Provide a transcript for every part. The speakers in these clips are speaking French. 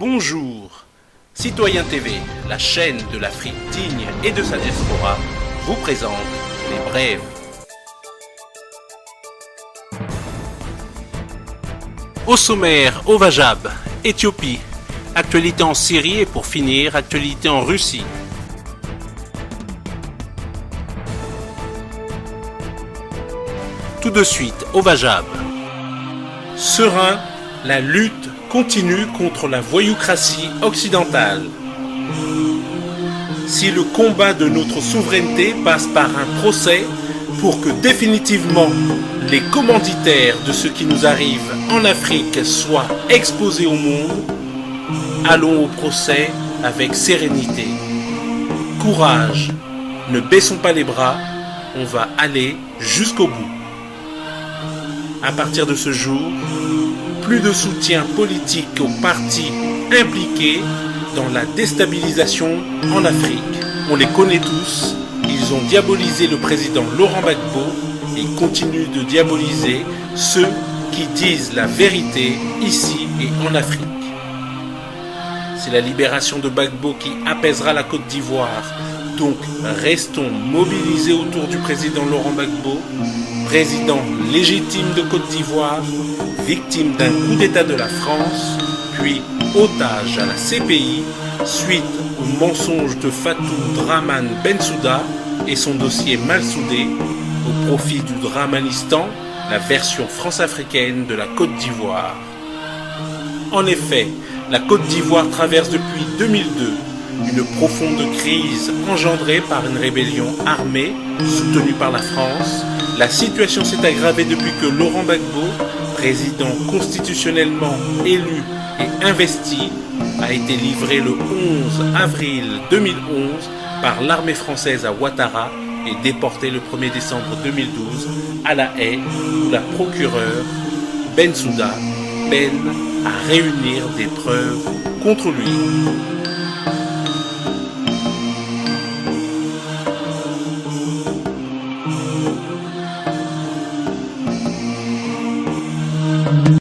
Bonjour, Citoyen TV, la chaîne de l'Afrique digne et de sa diaspora, vous présente les brèves. Au sommaire, au Vajab, Éthiopie, actualité en Syrie et pour finir, actualité en Russie. Tout de suite, au Vajab. Serein, la lutte continue contre la voyoucratie occidentale. Si le combat de notre souveraineté passe par un procès pour que définitivement les commanditaires de ce qui nous arrive en Afrique soient exposés au monde, allons au procès avec sérénité. Courage, ne baissons pas les bras, on va aller jusqu'au bout. À partir de ce jour, plus de soutien politique aux partis impliqués dans la déstabilisation en Afrique. On les connaît tous, ils ont diabolisé le président Laurent Gbagbo et continuent de diaboliser ceux qui disent la vérité ici et en Afrique. C'est la libération de Gbagbo qui apaisera la Côte d'Ivoire. Donc restons mobilisés autour du président Laurent Gbagbo, président légitime de Côte d'Ivoire, victime d'un coup d'État de la France, puis otage à la CPI suite au mensonge de Fatou Draman Bensouda et son dossier mal soudé au profit du Dramanistan, la version france-africaine de la Côte d'Ivoire. En effet, la Côte d'Ivoire traverse depuis 2002 une profonde crise engendrée par une rébellion armée soutenue par la France. La situation s'est aggravée depuis que Laurent Gbagbo, président constitutionnellement élu et investi, a été livré le 11 avril 2011 par l'armée française à Ouattara et déporté le 1er décembre 2012 à La Haye, où la procureure Bensouda peine à réunir des preuves contre lui.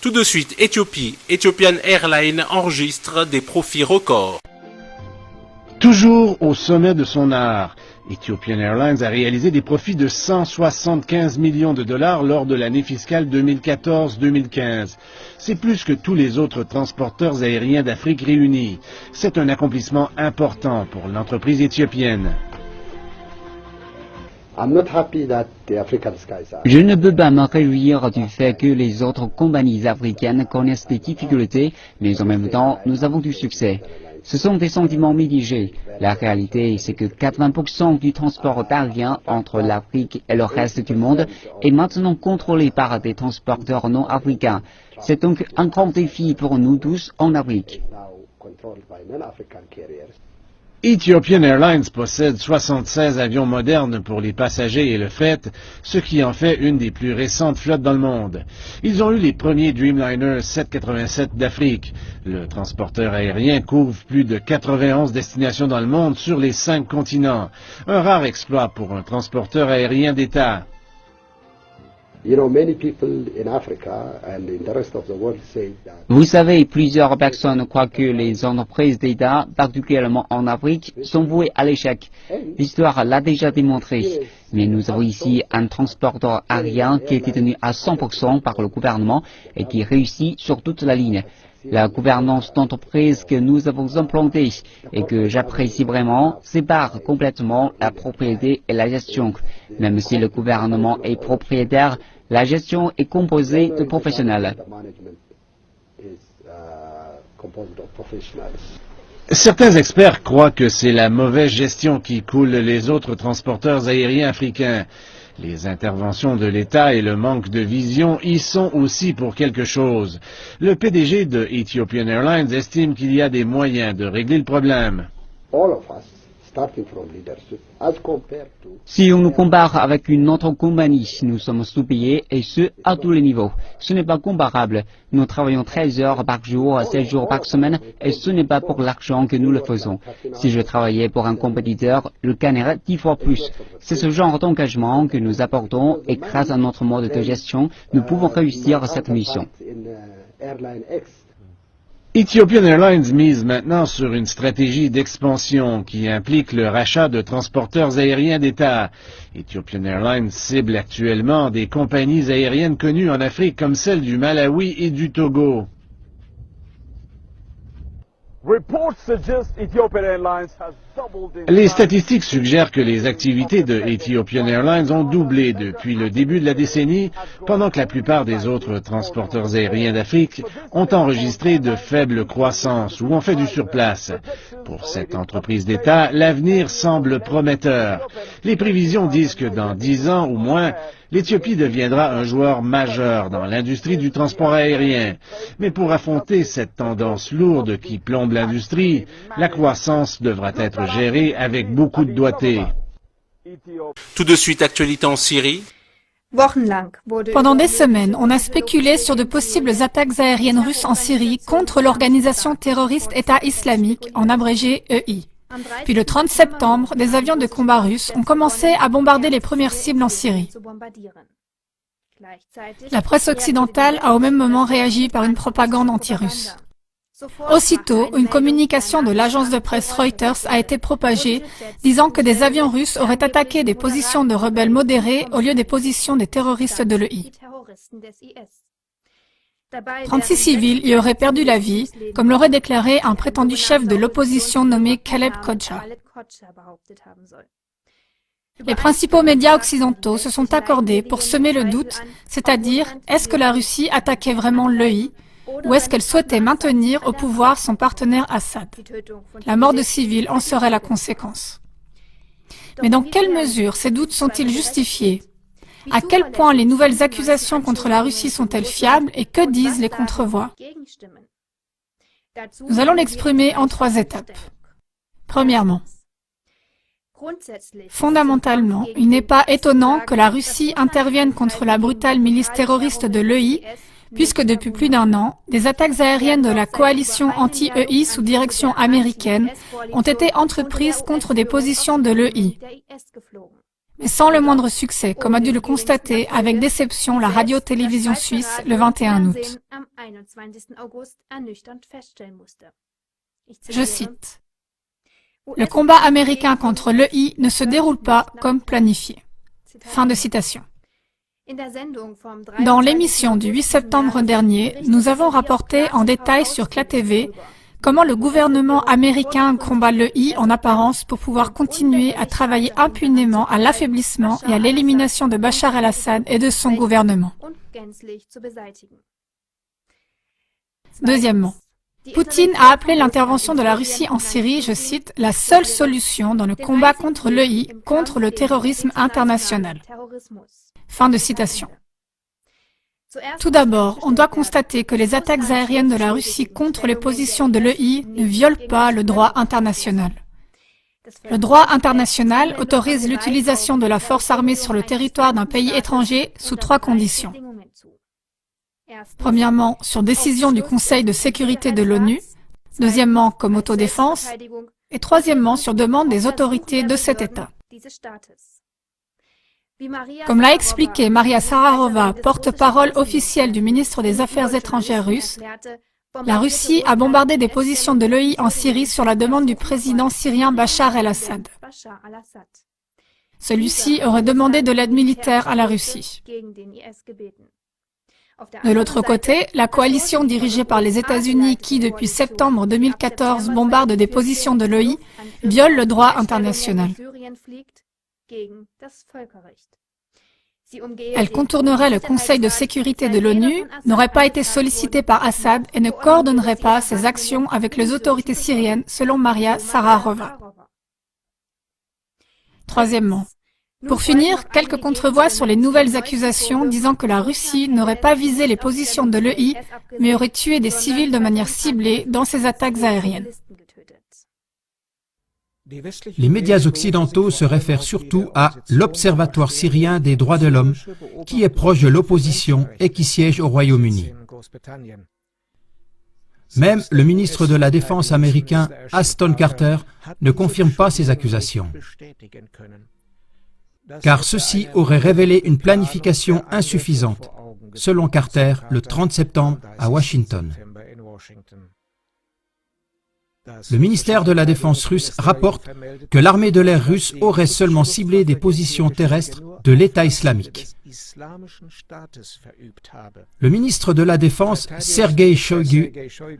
Tout de suite, Éthiopie. Ethiopian Airlines enregistre des profits records. Toujours au sommet de son art, Ethiopian Airlines a réalisé des profits de 175 millions de dollars lors de l'année fiscale 2014-2015. C'est plus que tous les autres transporteurs aériens d'Afrique réunis. C'est un accomplissement important pour l'entreprise éthiopienne. Je ne peux pas me réjouir du fait que les autres compagnies africaines connaissent des difficultés, mais en même temps, nous avons du succès. Ce sont des sentiments mitigés. La réalité, c'est que 80% du transport aérien entre l'Afrique et le reste du monde est maintenant contrôlé par des transporteurs non africains. C'est donc un grand défi pour nous tous en Afrique. Ethiopian Airlines possède 76 avions modernes pour les passagers et le fret, ce qui en fait une des plus récentes flottes dans le monde. Ils ont eu les premiers Dreamliner 787 d'Afrique. Le transporteur aérien couvre plus de 91 destinations dans le monde sur les 5 continents. Un rare exploit pour un transporteur aérien d'État. Vous savez, plusieurs personnes croient que les entreprises d'État, particulièrement en Afrique, sont vouées à l'échec. L'histoire l'a déjà démontré. Mais nous avons ici un transporteur aérien qui est détenu à 100% par le gouvernement et qui réussit sur toute la ligne. La gouvernance d'entreprise que nous avons implantée et que j'apprécie vraiment sépare complètement la propriété et la gestion. Même si le gouvernement est propriétaire, la gestion est composée de professionnels. Certains experts croient que c'est la mauvaise gestion qui coule les autres transporteurs aériens africains. Les interventions de l'État et le manque de vision y sont aussi pour quelque chose. Le PDG de Ethiopian Airlines estime qu'il y a des moyens de régler le problème. Si on nous compare avec une autre compagnie, nous sommes sous-payés et ce, à tous les niveaux. Ce n'est pas comparable. Nous travaillons 13 heures par jour, 7 jours par semaine et ce n'est pas pour l'argent que nous le faisons. Si je travaillais pour un compétiteur, je gagnerais 10 fois plus. C'est ce genre d'engagement que nous apportons et grâce à notre mode de gestion, nous pouvons réussir cette mission. Ethiopian Airlines mise maintenant sur une stratégie d'expansion qui implique le rachat de transporteurs aériens d'État. Ethiopian Airlines cible actuellement des compagnies aériennes connues en Afrique comme celles du Malawi et du Togo. Les statistiques suggèrent que les activités de Ethiopian Airlines ont doublé depuis le début de la décennie, pendant que la plupart des autres transporteurs aériens d'Afrique ont enregistré de faibles croissances ou ont fait du surplace. Pour cette entreprise d'État, l'avenir semble prometteur. Les prévisions disent que dans 10 ans ou moins, l'Éthiopie deviendra un joueur majeur dans l'industrie du transport aérien. Mais pour affronter cette tendance lourde qui plombe l'industrie, la croissance devra être gérée avec beaucoup de doigté. Tout de suite, actualité en Syrie. Pendant des semaines, on a spéculé sur de possibles attaques aériennes russes en Syrie contre l'organisation terroriste État islamique, en abrégé EI. Puis le 30 septembre, des avions de combat russes ont commencé à bombarder les premières cibles en Syrie. La presse occidentale a au même moment réagi par une propagande anti-russe. Aussitôt, une communication de l'agence de presse Reuters a été propagée, disant que des avions russes auraient attaqué des positions de rebelles modérés au lieu des positions des terroristes de l'EI. 36 civils y auraient perdu la vie, comme l'aurait déclaré un prétendu chef de l'opposition nommé Caleb Kodja. Les principaux médias occidentaux se sont accordés pour semer le doute, c'est-à-dire, est-ce que la Russie attaquait vraiment l'EI ou est-ce qu'elle souhaitait maintenir au pouvoir son partenaire Assad? La mort de civils en serait la conséquence. Mais dans quelle mesure ces doutes sont-ils justifiés? À quel point les nouvelles accusations contre la Russie sont-elles fiables et que disent les contre-voix? Nous allons l'exprimer en 3 étapes. Premièrement, fondamentalement, il n'est pas étonnant que la Russie intervienne contre la brutale milice terroriste de l'EI, puisque depuis plus d'1 an, des attaques aériennes de la coalition anti-EI sous direction américaine ont été entreprises contre des positions de l'EI. Mais sans le moindre succès, comme a dû le constater avec déception la radio-télévision suisse le 21 août. Je cite. « Le combat américain contre l'EI ne se déroule pas comme planifié. » Fin de citation. Dans l'émission du 8 septembre dernier, nous avons rapporté en détail sur CLA TV comment le gouvernement américain combat l'EI en apparence pour pouvoir continuer à travailler impunément à l'affaiblissement et à l'élimination de Bachar el-Assad et de son gouvernement. Deuxièmement, Poutine a appelé l'intervention de la Russie en Syrie, je cite, « la seule solution dans le combat contre l'EI, contre le terrorisme international ». Fin de citation. Tout d'abord, on doit constater que les attaques aériennes de la Russie contre les positions de l'EI ne violent pas le droit international. Le droit international autorise l'utilisation de la force armée sur le territoire d'un pays étranger sous 3 conditions. Premièrement, sur décision du Conseil de sécurité de l'ONU. Deuxièmement, comme autodéfense. Et troisièmement, sur demande des autorités de cet État. Comme l'a expliqué Maria Sararova, porte-parole officielle du ministre des Affaires étrangères russe, la Russie a bombardé des positions de l'EI en Syrie sur la demande du président syrien Bachar el-Assad. Celui-ci aurait demandé de l'aide militaire à la Russie. De l'autre côté, la coalition dirigée par les États-Unis qui, depuis septembre 2014, bombarde des positions de l'EI, viole le droit international. Elle contournerait le Conseil de sécurité de l'ONU, n'aurait pas été sollicitée par Assad et ne coordonnerait pas ses actions avec les autorités syriennes, selon Maria Sararova. Troisièmement, pour finir, quelques contrevoix sur les nouvelles accusations disant que la Russie n'aurait pas visé les positions de l'EI, mais aurait tué des civils de manière ciblée dans ses attaques aériennes. Les médias occidentaux se réfèrent surtout à l'Observatoire syrien des droits de l'homme, qui est proche de l'opposition et qui siège au Royaume-Uni. Même le ministre de la Défense américain, Ashton Carter, ne confirme pas ces accusations, car ceci aurait révélé une planification insuffisante, selon Carter, le 30 septembre à Washington. Le ministère de la Défense russe rapporte que l'armée de l'air russe aurait seulement ciblé des positions terrestres de l'État islamique. Le ministre de la Défense, Sergei Shoigu,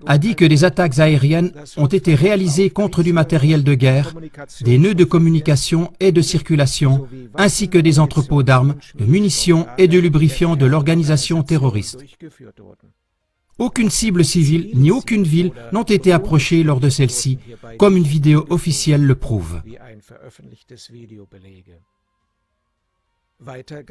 a dit que des attaques aériennes ont été réalisées contre du matériel de guerre, des nœuds de communication et de circulation, ainsi que des entrepôts d'armes, de munitions et de lubrifiants de l'organisation terroriste. Aucune cible civile ni aucune ville n'ont été approchées lors de celle-ci, comme une vidéo officielle le prouve.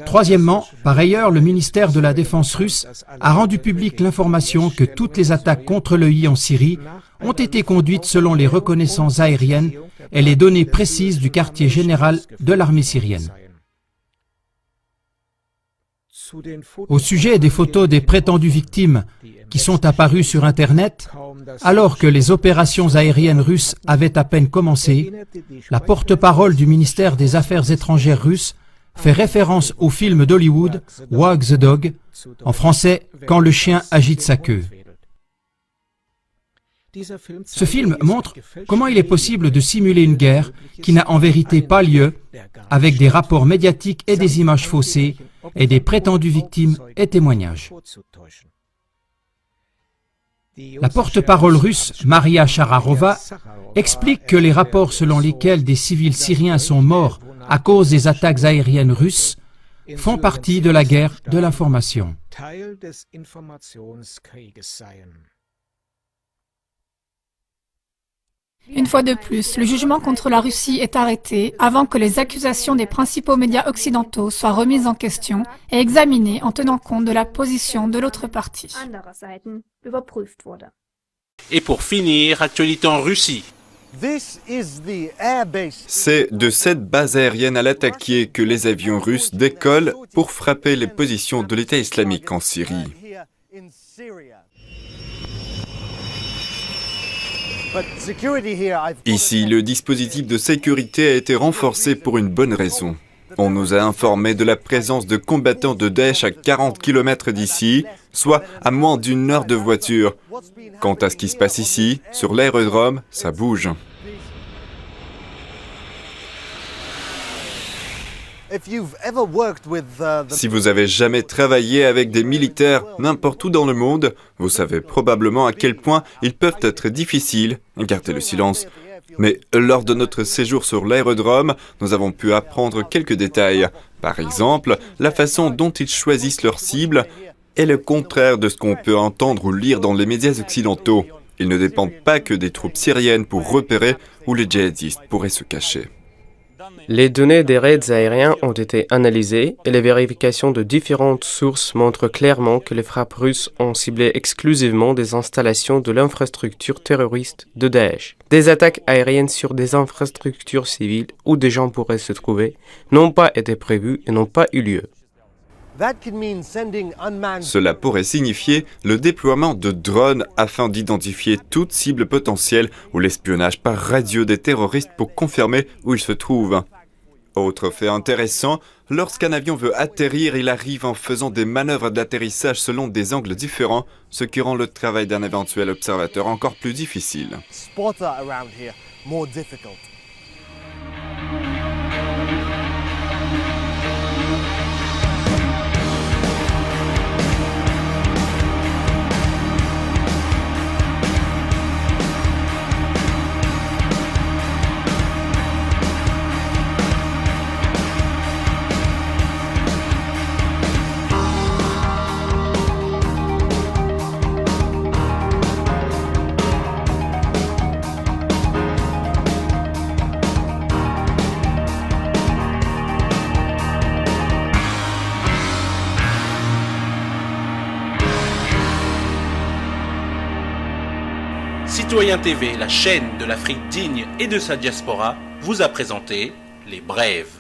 Troisièmement, par ailleurs, le ministère de la Défense russe a rendu publique l'information que toutes les attaques contre l'EI en Syrie ont été conduites selon les reconnaissances aériennes et les données précises du quartier général de l'armée syrienne. Au sujet des photos des prétendues victimes qui sont apparues sur Internet, alors que les opérations aériennes russes avaient à peine commencé, la porte-parole du ministère des Affaires étrangères russe fait référence au film d'Hollywood « Wag the Dog », en français « Quand le chien agite sa queue ». Ce film montre comment il est possible de simuler une guerre qui n'a en vérité pas lieu, avec des rapports médiatiques et des images faussées, et des prétendues victimes et témoignages. La porte-parole russe, Maria Shararova, explique que les rapports selon lesquels des civils syriens sont morts à cause des attaques aériennes russes font partie de la guerre de l'information. Une fois de plus, le jugement contre la Russie est arrêté avant que les accusations des principaux médias occidentaux soient remises en question et examinées en tenant compte de la position de l'autre partie. Et pour finir, actualité en Russie. C'est de cette base aérienne à l'attaquer que les avions russes décollent pour frapper les positions de l'État islamique en Syrie. Ici, le dispositif de sécurité a été renforcé pour une bonne raison. On nous a informé de la présence de combattants de Daesh à 40 km d'ici, soit à moins d'une heure de voiture. Quant à ce qui se passe ici, sur l'aérodrome, ça bouge. Si vous avez jamais travaillé avec des militaires n'importe où dans le monde, vous savez probablement à quel point ils peuvent être difficiles, gardez le silence. Mais lors de notre séjour sur l'aérodrome, nous avons pu apprendre quelques détails. Par exemple, la façon dont ils choisissent leurs cibles est le contraire de ce qu'on peut entendre ou lire dans les médias occidentaux. Ils ne dépendent pas que des troupes syriennes pour repérer où les djihadistes pourraient se cacher. Les données des raids aériens ont été analysées et les vérifications de différentes sources montrent clairement que les frappes russes ont ciblé exclusivement des installations de l'infrastructure terroriste de Daesh. Des attaques aériennes sur des infrastructures civiles où des gens pourraient se trouver n'ont pas été prévues et n'ont pas eu lieu. Cela pourrait signifier le déploiement de drones afin d'identifier toute cible potentielle ou l'espionnage par radio des terroristes pour confirmer où ils se trouvent. Autre fait intéressant, lorsqu'un avion veut atterrir, il arrive en faisant des manœuvres d'atterrissage selon des angles différents, ce qui rend le travail d'un éventuel observateur encore plus difficile. Citoyen TV, la chaîne de l'Afrique digne et de sa diaspora, vous a présenté Les Brèves.